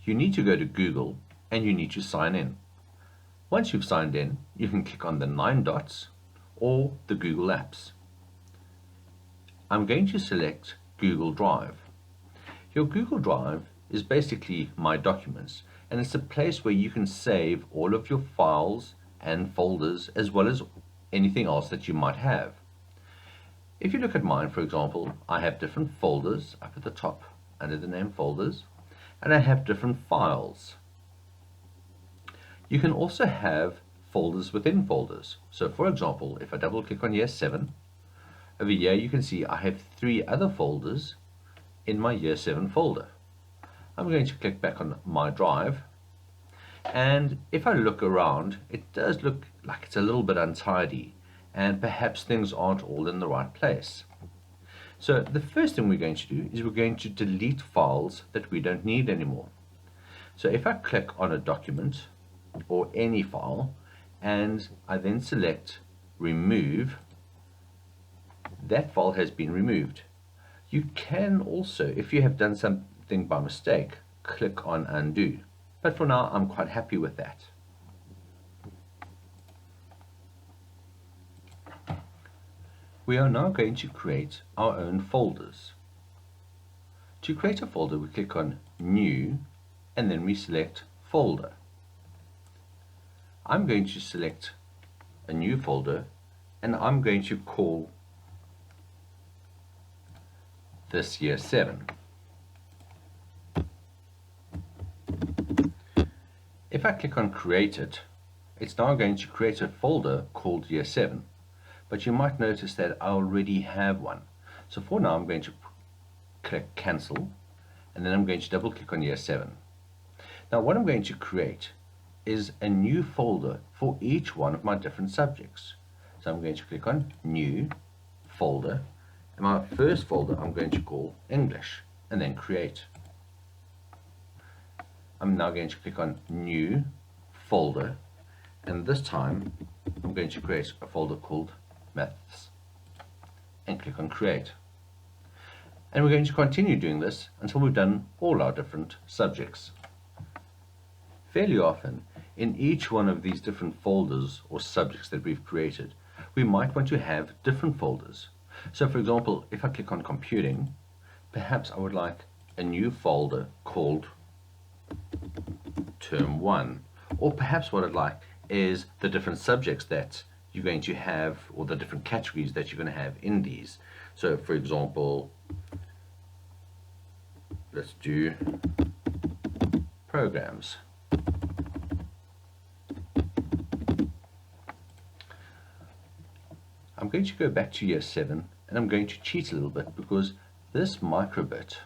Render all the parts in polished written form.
you need to go to Google and you need to sign in. Once you've signed in, you can click on the 9 dots or the Google Apps. I'm going to select Google Drive. Your Google Drive is basically My Documents, and it's a place where you can save all of your files and folders as well as anything else that you might have. If you look at mine, for example, I have different folders up at the top under the name folders, and I have different files. You can also have folders within folders. So for example, if I double click on year 7, over here you can see I have 3 other folders in my year 7 folder. I'm going to click back on my drive, and if I look around, it does look like it's a little bit untidy and perhaps things aren't all in the right place. So the first thing we're going to do is we're going to delete files that we don't need anymore. So if I click on a document or any file and I then select remove, that file has been removed. You can also, if you have done something by mistake, click on undo, but for now I'm quite happy with that. We are now going to create our own folders. To create a folder, we click on New and then we select Folder. I'm going to select a new folder and I'm going to call this year 7. If I click on Create It, it's now going to create a folder called year 7. But you might notice that I already have one. So for now I'm going to click cancel and then I'm going to double click on year 7. Now what I'm going to create is a new folder for each one of my different subjects. So I'm going to click on new folder, and my first folder I'm going to call English and then create. I'm now going to click on new folder, and this time I'm going to create a folder called Maths and click on create, and we're going to continue doing this until we've done all our different subjects. Fairly often in each one of these different folders or subjects that we've created, we might want to have different folders. So for example, if I click on computing, perhaps I would like a new folder called term 1, or perhaps what I'd like is the different subjects that you're going to have, or the different categories that you're going to have in these. So for example, let's do programs. I'm going to go back to year 7 and I'm going to cheat a little bit, because this microbit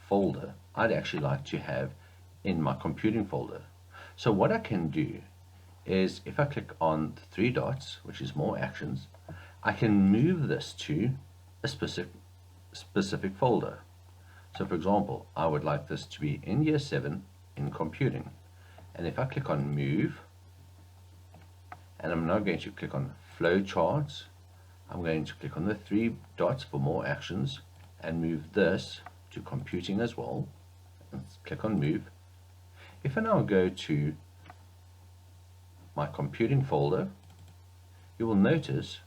folder I'd actually like to have in my computing folder. So what I can do is, if I click on the 3 dots, which is more actions, I can move this to a specific folder. So for example, I would like this to be in year 7 in computing, and if I click on move, and I'm now going to click on flow charts, I'm going to click on the 3 dots for more actions and move this to computing as well, and click on move. If I now go to my computing folder, you will notice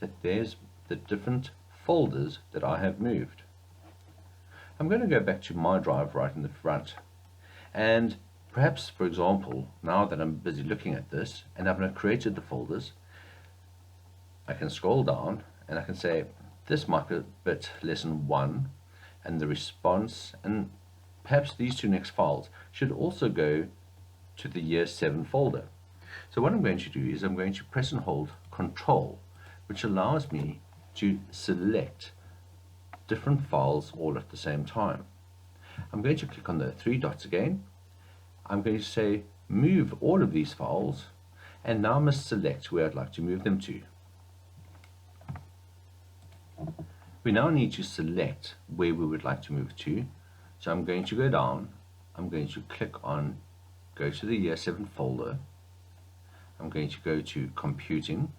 that there's the different folders that I have moved. I'm going to go back to my drive right in the front, and perhaps, for example, now that I'm busy looking at this and I've now created the folders, I can scroll down and I can say this microbit lesson 1 and the response, and perhaps these 2 next files should also go to the year 7 folder. So what I'm going to do is I'm going to press and hold Control, which allows me to select different files all at the same time. I'm going to click on the 3 dots again. I'm going to say move all of these files, and now I must select where I'd like to move them to. We now need to select where we would like to move to. So I'm going to go down, I'm going to click on go to the year 7 folder, I'm going to go to computing,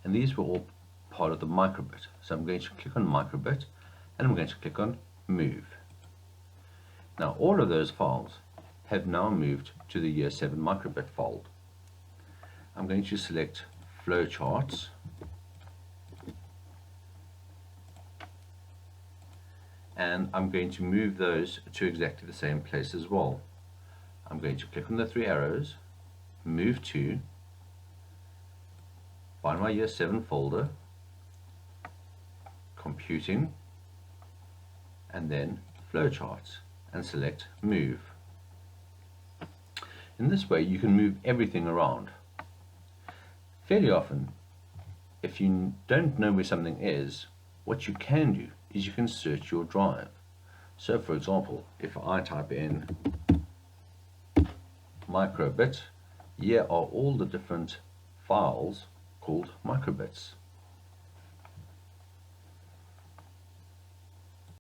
and these were all part of the microbit. So I'm going to click on microbit and I'm going to click on move. Now all of those files have now moved to the Year 7 microbit fold. I'm going to select flowcharts, and I'm going to move those to exactly the same place as well. I'm going to click on the three arrows, move to, find my Year 7 folder, computing, and then flowcharts, and select move. In this way you can move everything around. Fairly often, if you don't know where something is, what you can do is you can search your drive. So for example, if I type in microbit, here are all the different files called microbits.